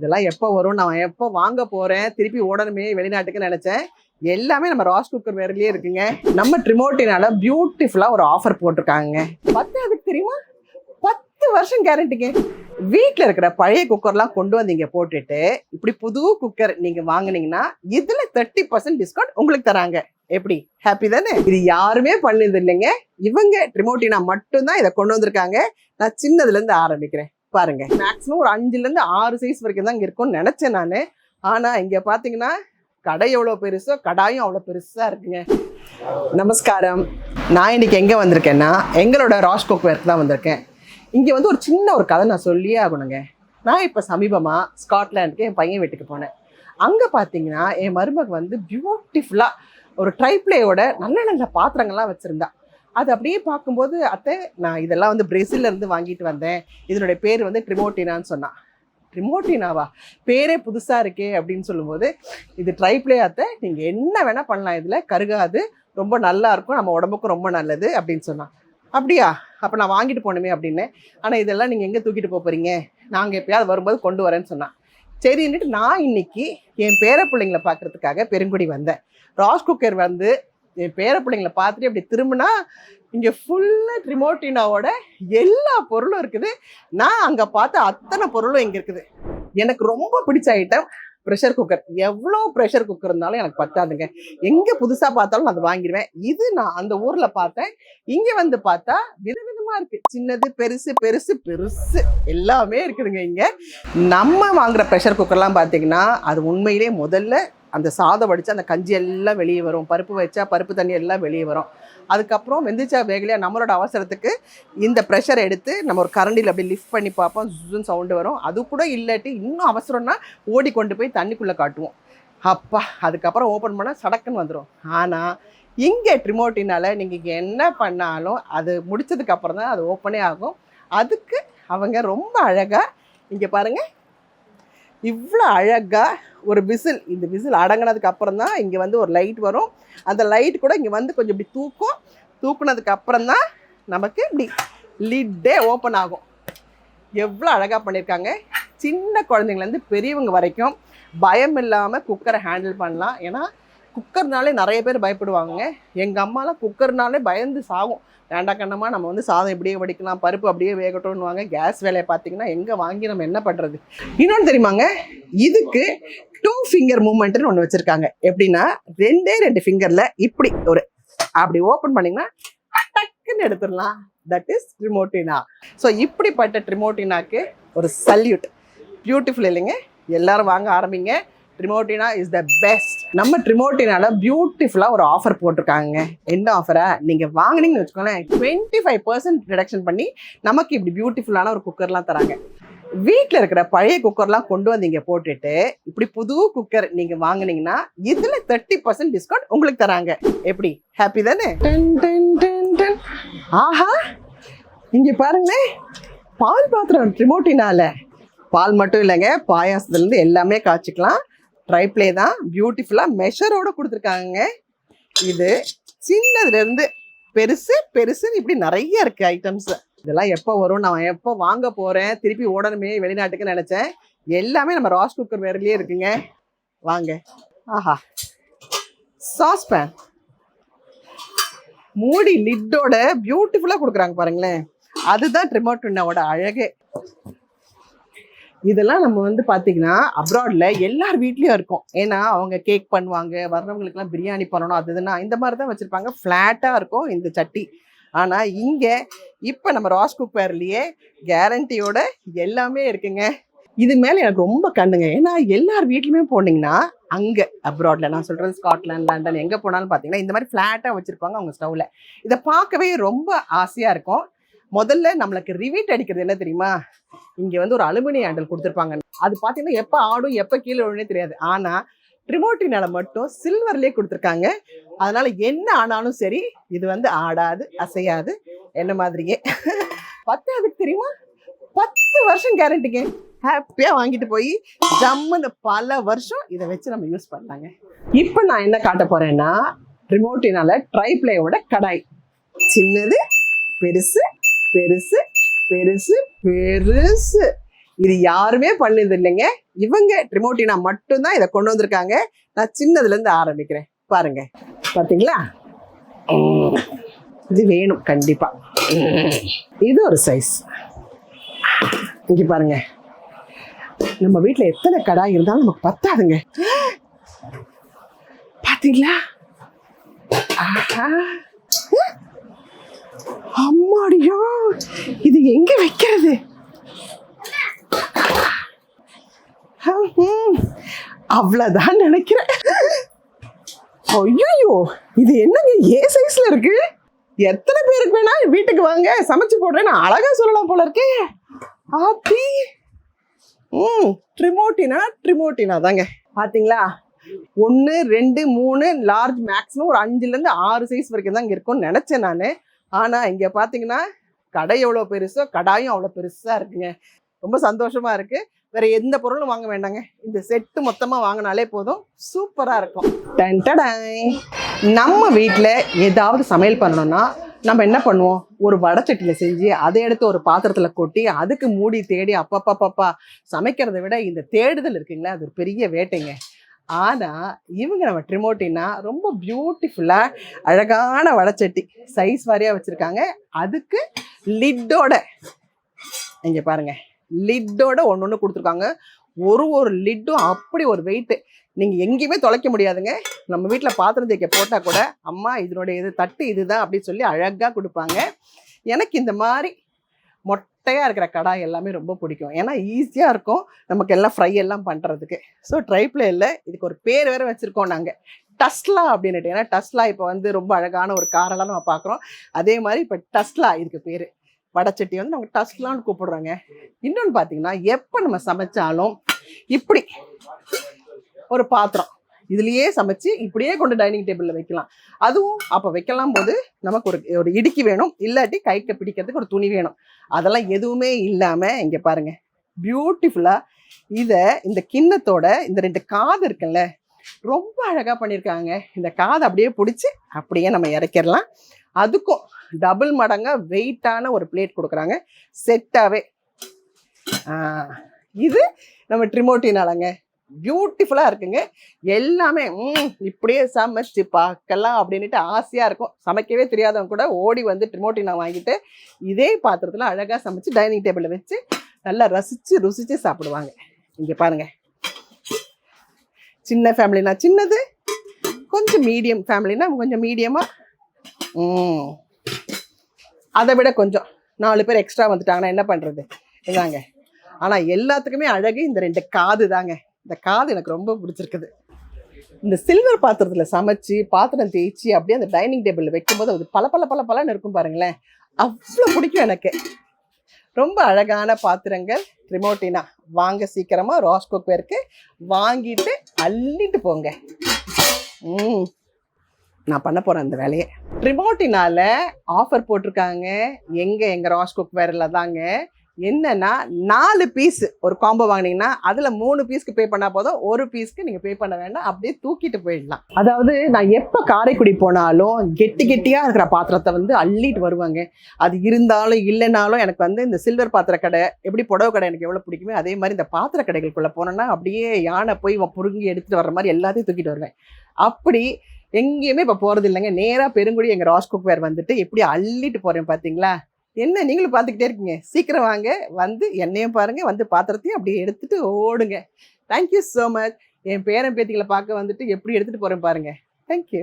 இதெல்லாம் எப்போ வரும், நான் எப்போ வாங்க போறேன், திருப்பி ஓடணுமே வெளிநாட்டுக்கு நினைச்சேன். எல்லாமே நம்ம ராஸ் குக்கர் வேர்லயே இருக்குங்க. நம்ம ட்ரிமோட்டினால பியூட்டிஃபுல்லா ஒரு ஆஃபர் போட்டிருக்காங்க. 10 அதுக்கு தெரியுமா, 10 வருஷம் கேரண்டிங்க. வீட்டில் இருக்கிற பழைய குக்கர்லாம் கொண்டு வந்தீங்க போட்டுட்டு இப்படி புது குக்கர் நீங்க வாங்கினீங்கன்னா இதுல 30% டிஸ்கவுண்ட் உங்களுக்கு தராங்க. எப்படி ஹாப்பி தானே? இது யாருமே பண்ணது இல்லைங்க. இவங்க ட்ரிமோட்டினா மட்டும்தான் இதை கொண்டு வந்திருக்காங்க. நான் சின்னதுல இருந்து ஆரம்பிக்கிறேன் பாருங்க. மேக்ஸிமம் ஒரு 5ல இருந்து 6 சைஸ் வரைக்கும் தான் இங்க இருக்கும்னு நினைச்சேன் நானு. ஆனா இங்க பாத்தீங்கன்னா கடை எவ்வளவு பெருசோ கடாயும் அவ்வளவு பெருசா இருக்குங்க. நமஸ்காரம். நான் இன்னைக்கு எங்க வந்திருக்கேன்னா எங்களோட ராஸ் குக்வேருக்கு தான் வந்திருக்கேன். இங்கே வந்து ஒரு சின்ன ஒரு கதை நான் சொல்லியே ஆகணுங்க. நான் இப்போ சமீபமாக ஸ்காட்லாண்டுக்கு என் பையன் வீட்டுக்கு போனேன். அங்கே பார்த்தீங்கன்னா என் மருமக வந்து பியூட்டிஃபுல்லாக ஒரு ட்ரைப்ளேயோட நல்ல நல்ல பாத்திரங்கள்லாம் வச்சுருந்தா. அது அப்படியே பார்க்கும்போது அத்தை நான் இதெல்லாம் வந்து பிரேசில்லேருந்து வாங்கிட்டு வந்தேன், இதனுடைய பேர் வந்து ட்ரிமோட்டினான்னு சொன்னான். ட்ரிமோட்டினாவா, பேரே புதுசாக இருக்கே அப்படின்னு சொல்லும்போது, இது ட்ரைப்ளே அத்தை, நீங்கள் என்ன வேணால் பண்ணலாம், இதில் கருகாது, ரொம்ப நல்லா இருக்கும், நம்ம உடம்புக்கும் ரொம்ப நல்லது அப்படின்னு சொன்னான். அப்படியா, அப்போ நான் வாங்கிட்டு போகணுமே அப்படின்னு. ஆனால் இதெல்லாம் நீங்கள் எங்கே தூக்கிட்டு போகிறீங்க, நாங்கள் எப்பயாவது வரும்போது கொண்டு வரேன்னு சொன்னான். சரின்னுட்டு நான் இன்னைக்கு என் பேர பிள்ளைங்களை பார்க்குறதுக்காக பெருங்குடி வந்தேன். ராஸ் குக்கர் வந்து என் பேர பிள்ளைங்களை பார்த்துட்டு அப்படி திரும்பினா இங்கே ஃபுல்லாக ட்ரிமோட்டினாவோட எல்லா பொருளும் இருக்குது. நான் அங்கே பார்த்த அத்தனை பொருளும் இங்கே இருக்குது. எனக்கு ரொம்ப பிடிச்ச ஐட்டம் ப்ரெஷர் குக்கர். எவ்வளோ ப்ரெஷர் குக்கர் இருந்தாலும் எனக்கு பத்தாதுங்க. எங்கே புதுசாக பார்த்தாலும் நான் அதை வாங்கிடுவேன். இது நான் அந்த ஊரில் பார்த்தேன். இங்கே வந்து பார்த்தா விதவிதமாக இருக்குது. சின்னது பெருசு பெருசு பெருசு எல்லாமே இருக்குதுங்க. இங்கே நம்ம வாங்குகிற ப்ரெஷர் குக்கர்லாம் பார்த்தீங்கன்னா அது உண்மையிலே முதல்ல அந்த சாதம் வடித்தா அந்த கஞ்சி எல்லாம் வெளியே வரும், பருப்பு வச்சா பருப்பு தண்ணி எல்லாம் வெளியே வரும். அதுக்கப்புறம் வெந்துச்சா வேகலையா நம்மளோட அவசரத்துக்கு இந்த ப்ரெஷர் எடுத்து நம்ம ஒரு கரண்டியில் அப்படி லிஃப்ட் பண்ணி பார்ப்போம், ஜுன்னு சவுண்டு வரும். அது கூட இல்லாட்டி இன்னும் அவசரம்னா ஓடி கொண்டு போய் தண்ணிக்குள்ளே காட்டுவோம். அப்பா அதுக்கப்புறம் ஓப்பன் பண்ணால் சடக்குன்னு வந்துடும். ஆனால் இங்கே ட்ரிமோட்டினால நீங்கள் என்ன பண்ணாலும் அது முடிச்சதுக்கப்புறம் தான் அது ஓப்பனே ஆகும். அதுக்கு அவங்க ரொம்ப அழகாக இங்கே பாருங்கள், இவ்வளோ அழகாக ஒரு விசில், இந்த விசில் அடங்கினதுக்கு அப்புறம் தான் இங்கே வந்து ஒரு லைட் வரும். அந்த லைட் கூட இங்கே வந்து கொஞ்சம் இப்படி தூக்குனதுக்கு அப்புறம் தான் நமக்கு இப்படி லிட்டே ஓப்பன் ஆகும். எவ்வளோ அழகாக பண்ணியிருக்காங்க. சின்ன குழந்தைங்கலேருந்து பெரியவங்க வரைக்கும் பயம் இல்லாமல் குக்கரை ஹேண்டில் பண்ணலாம். ஏன்னா குக்கர்னாலே நிறைய பேர் பயப்படுவாங்க. எங்கள் அம்மாலாம் குக்கர்னாலே பயந்து சாகும். வேண்டா கண்ணமா நம்ம வந்து சாதம் இப்படியே வடிக்கலாம், பருப்பு அப்படியே வேகட்டும்னுவாங்க. கேஸ் வேலையை பார்த்தீங்கன்னா எங்கே வாங்கி நம்ம என்ன பண்ணுறது. இன்னொன்று தெரியுமாங்க, இதுக்கு 2 ஃபிங்கர் மூமெண்ட்னு ஒன்று வச்சுருக்காங்க. எப்படின்னா 2 ஃபிங்கரில் இப்படி ஒரு அப்படி ஓப்பன் பண்ணிங்கன்னா டக்குன்னு எடுத்துடலாம். That is ட்ரிமோட்டினா. ஸோ இப்படிப்பட்ட ட்ரிமோட்டினாக்கு ஒரு சல்யூட். பியூட்டிஃபுல் இல்லைங்க? எல்லாரும் வாங்க ஆரம்பிங்க. ட்ரிமோட்டினா இஸ் த பெஸ்ட். நம்ம ட்ரிமோட்டினால பியூட்டிஃபுல்லாக ஒரு ஆஃபர் போட்டிருக்காங்க. என்ன ஆஃபரா, நீங்கள் வாங்கினீங்கன்னு வச்சுக்கோங்களேன் 25% ரிடக்ஷன் பண்ணி நமக்கு இப்படி பியூட்டிஃபுல்லான ஒரு குக்கர்லாம் தராங்க. வீட்டில் இருக்கிற பழைய குக்கர்லாம் கொண்டு வந்தீங்க போட்டுட்டு இப்படி புது குக்கர் நீங்கள் வாங்கினீங்கன்னா இதில் 30% டிஸ்கவுண்ட் உங்களுக்கு தராங்க. எப்படி ஹாப்பி தானே? ஆஹா, இங்கே பாருங்களேன், பால் பாத்திரம் ட்ரிமோட்டினால. பால் மட்டும் இல்லைங்க, பாயாசத்துலேருந்து எல்லாமே காய்ச்சிக்கலாம். ட்ரைப்ளே தான், பியூட்டிஃபுல்லாக மெஷரோடு கொடுத்துருக்காங்க. இது சின்னதுலேருந்து பெருசு பெருசுன்னு இப்படி நிறைய இருக்குது ஐட்டம்ஸ். இதெல்லாம் எப்போ வரும், நான் எப்போ வாங்க போகிறேன், திருப்பி ஓடணுமே வெளிநாட்டுக்கு நினச்சேன். எல்லாமே நம்ம ராஸ் குக்கர் வேர்லயே இருக்குங்க. வாங்க. ஆஹா, சாஸ்பேன் மூடி லிட்டோட பியூட்டிஃபுல்லாக கொடுக்குறாங்க பாருங்களேன். அதுதான் ட்ரிமோட்டினாவோட அழகே. இதெல்லாம் நம்ம வந்து பார்த்தீங்கன்னா அப்ராடில் எல்லார் வீட்லேயும் இருக்கும். ஏன்னா அவங்க கேக் பண்ணுவாங்க, வர்றவங்களுக்குலாம் பிரியாணி பண்ணணும், அது இதுனா இந்த மாதிரி தான் வச்சுருப்பாங்க. ஃப்ளாட்டாக இருக்கும் இந்த சட்டி. ஆனால் இங்கே இப்போ நம்ம ராஸ் குக்கர்லேயே கேரண்டியோட எல்லாமே இருக்குங்க. இது மேலே எனக்கு ரொம்ப கண்ணுங்க. ஏன்னா எல்லார் வீட்லையுமே போனீங்கன்னா அங்கே அப்ராடில், நான் சொல்கிறது ஸ்காட்லாண்ட், லண்டன், எங்கே போனாலும் பார்த்தீங்கன்னா இந்த மாதிரி ஃப்ளாட்டாக வச்சுருப்பாங்க அவங்க ஸ்டவ்வில். இதை பார்க்கவே ரொம்ப ஆசையாக இருக்கும். முதல்ல நம்மளுக்கு ரிவீட் அடிக்கிறது என்ன தெரியுமா, இங்கே வந்து ஒரு அலுமினியம் ஹேண்டில் கொடுத்துருப்பாங்க. அது பார்த்தீங்கன்னா எப்போ ஆடும் எப்போ கீழே விழுனே தெரியாது. ஆனால் ட்ரிமோட்டினால மட்டும் சில்வர்லேயே கொடுத்துருக்காங்க. அதனால என்ன ஆனாலும் சரி இது வந்து ஆடாது, அசையாது, என்ன மாதிரியே. 10 அதுக்கு தெரியுமா, 10 வருஷம் கேரண்டிங்க. ஹாப்பியாக வாங்கிட்டு போய் ஜம்முன்னு பல வருஷம் இதை வச்சு நம்ம யூஸ் பண்ணலாங்க. இப்போ நான் என்ன காட்ட போறேன்னா ட்ரிமோட்டினால ட்ரைப்ளேயோட கடாய். சின்னது பெருசு பெருசு பெருசு பெருசு. இது யாருமே பண்ணது இல்லைங்க. இவங்க ட்ரிமோட்டினா மட்டும்தான் இதை கொண்டு வந்திருக்காங்க. நான் சின்னதுல இருந்து ஆரம்பிக்கிறேன். பாருங்க, பாத்தீங்களா? இது வேணும் கண்டிப்பா. இது ஒரு சைஸ். இங்க பாருங்க, நம்ம வீட்டுல எத்தனை கடாய் இருந்தாலும் நமக்கு பத்தாதுங்க. பாத்தீங்களா? அம்மாடியோ, இது எங்க வைக்கிறது? அவ்வளவுதான் நினைக்கிறேன். ஐயோ, இது என்னங்க ஏ சைஸ்ல இருக்கு? எத்தனை பேருக்கு வேணா வீட்டுக்கு வாங்க சமைச்சு போடுறேன்னு அழகா சொல்லலாம் போல இருக்கே. ஆத்தி, ட்ரிமோட்டினா தாங்க. பாத்தீங்களா? 1 2 3 லார்ஜ், மேக்ஸிமம் ஒரு 5ல இருந்து 6 சைஸ் வரைக்கும் தான் இங்க இருக்கும்னு நினைச்சேன் நான். ஆனா இங்க பாத்தீங்கன்னா கடை எவ்வளவு பெருசோ கடாயும் அவ்வளவு பெருசா இருக்குங்க. ரொம்ப சந்தோஷமா இருக்கு. வேற எந்த பொருளும் வாங்க வேண்டாங்க, இந்த செட்டு மொத்தமா வாங்கினாலே போதும், சூப்பரா இருக்கும். நம்ம வீட்டில் ஏதாவது சமையல் பண்ணணும்னா நம்ம என்ன பண்ணுவோம்? ஒரு வடச்சட்டியில் செஞ்சு அதை எடுத்து ஒரு பாத்திரத்தில் கொட்டி அதுக்கு மூடி தேடி அப்பப்பா சமைக்கிறத விட இந்த தேடுதல் இருக்குங்களா, அது ஒரு பெரிய வேட்டைங்க. ஆனால் இவங்க நம்ம ட்ரிமோட்டினா ரொம்ப பியூட்டிஃபுல்லாக அழகான வடச்சட்டி சைஸ் வாரியாக வச்சுருக்காங்க. அதுக்கு லிட்டோட, இங்கே பாருங்க, லிட்டோட ஒன்று கொடுத்துருக்காங்க. ஒரு லிட்டும் அப்படி ஒரு வெயிட்டு, நீங்கள் எங்கேயுமே தொலைக்க முடியாதுங்க. நம்ம வீட்டில் பாத்திரம் தேய்க்க போட்டால் கூட அம்மா இதனுடைய இது தட்டு இதுதான் அப்படின்னு சொல்லி அழகாக கொடுப்பாங்க. எனக்கு இந்த மாதிரி மொட்டையாக இருக்கிற கடாய் எல்லாமே ரொம்ப பிடிக்கும். ஏன்னா ஈஸியாக இருக்கும் நமக்கு எல்லாம் ஃப்ரை எல்லாம் பண்ணுறதுக்கு. ஸோ ட்ரைப்ளேயில் இதுக்கு ஒரு பேர் வேறு வச்சுருக்கோம் நாங்கள், டஸ்லா அப்படின்னுட்டு. ஏன்னா டஸ்லா இப்போ வந்து ரொம்ப அழகான ஒரு காரெல்லாம் நம்ம பார்க்குறோம். அதே மாதிரி இப்போ டஸ்லா இதுக்கு பேர். வடச்சட்டி வந்து நம்ம டஸ்லான்னு கூப்பிடுறோங்க. இன்னொன்று பார்த்தீங்கன்னா, எப்போ நம்ம சமைச்சாலும் இப்படி ஒரு பாத்திரம் இதுலேயே சமைச்சு இப்படியே கொண்டு டைனிங் டேபிளில் வைக்கலாம். அதுவும் அப்போ வைக்கலாம் போது நமக்கு ஒரு இடுக்கி வேணும், இல்லாட்டி கைக்கு பிடிக்கிறதுக்கு ஒரு துணி வேணும். அதெல்லாம் எதுவுமே இல்லாமல் இங்கே பாருங்க, பியூட்டிஃபுல்லாக இதை இந்த கிண்ணத்தோட இந்த 2 காது இருக்குல்ல, ரொம்ப அழகாக பண்ணியிருக்காங்க. இந்த காதை அப்படியே பிடிச்சி அப்படியே நம்ம இறக்கிடலாம். அதுக்கும் டபுள் மடங்கா வெயிட்டான ஒரு பிளேட் கொடுக்குறாங்க செட்டாகவே. இது நம்ம ட்ரிமோட்டினாலங்க, பியூட்டிஃபுல்லாக இருக்குங்க. எல்லாமே இப்படியே சமைச்சு பார்க்கலாம் அப்படின்ட்டு ஆசையாக இருக்கும். சமைக்கவே தெரியாதவங்க கூட ஓடி வந்து ட்ரிமோட்டினா வாங்கிட்டு இதே பாத்திரத்தில் அழகாக சமைச்சு டைனிங் டேபிளில் வச்சு நல்லா ருசிச்சு சாப்பிடுவாங்க. இங்கே பாருங்க, சின்ன ஃபேமிலினா சின்னது, கொஞ்சம் மீடியம் ஃபேமிலினா கொஞ்சம் மீடியமாக, அதை விட கொஞ்சம் 4 பேர் எக்ஸ்ட்ரா வந்துட்டாங்கன்னா என்ன பண்ணுறது, இதாங்க. ஆனால் எல்லாத்துக்குமே அழகு இந்த 2 காது தாங்க. இந்த காது எனக்கு ரொம்ப பிடிச்சிருக்குது. இந்த சில்வர் பாத்திரத்தில் சமைச்சு பாத்திரம் தேய்ச்சி அப்படியே அந்த டைனிங் டேபிளில் வைக்கும்போது அது பலன்னு இருக்கும் பாருங்களேன், அவ்வளோ பிடிக்கும் எனக்கு. ரொம்ப அழகான பாத்திரங்கள் ட்ரிமோட்டினா. வாங்க சீக்கிரமாக ராஸ் குக்வேருக்கு வாங்கிட்டு அள்ளிட்டு போங்க. நான் பண்ண போகிறேன் அந்த வேலையை. ட்ரிமோட்டினால ஆஃபர் போட்டிருக்காங்க எங்கள் ராஸ் குக்வேரில் தாங்க. என்னன்னா 4 பீஸ் ஒரு காம்போ வாங்கினீங்கன்னா அதில் 3 பீஸ்க்கு பே பண்ணால் போதும், 1 பீஸ்க்கு நீங்கள் பே பண்ண வேண்டாம், அப்படியே தூக்கிட்டு போயிடலாம். அதாவது நான் எப்போ காரைக்குடி போனாலும் கெட்டியாக இருக்கிற பாத்திரத்தை வந்து அள்ளிட்டு வருவாங்க. அது இருந்தாலும் இல்லைனாலும் எனக்கு வந்து இந்த சில்வர் பாத்திர கடை, எப்படி புடவை கடை எனக்கு எவ்வளோ பிடிக்குமே அதே மாதிரி இந்த பாத்திர கடைகளுக்குள்ளே போனோன்னா அப்படியே யானை போய் புடுங்கி எடுத்துகிட்டு வர்ற மாதிரி எல்லாத்தையும் தூக்கிட்டு வருவேன். அப்படி எங்கேயுமே இப்போ போகிறது இல்லைங்க. நேராக பெருங்குடி எங்கள் ராஸ் குக்வேர் வந்துட்டு எப்படி அள்ளிட்டு போகிறேன் பார்த்தீங்களா? என்ன நீங்களும் பார்த்துக்கிட்டே இருக்கீங்க, சீக்கிரம் வாங்க, வந்து என்னையும் பாருங்க, வந்து பாத்திரத்தையும் அப்படியே எடுத்துட்டு ஓடுங்க. Thank you so much. என் பேரன் பேத்திகளை பார்க்க வந்துட்டு எப்படி எடுத்துகிட்டு போகிறேன் பாருங்க. தேங்க்யூ.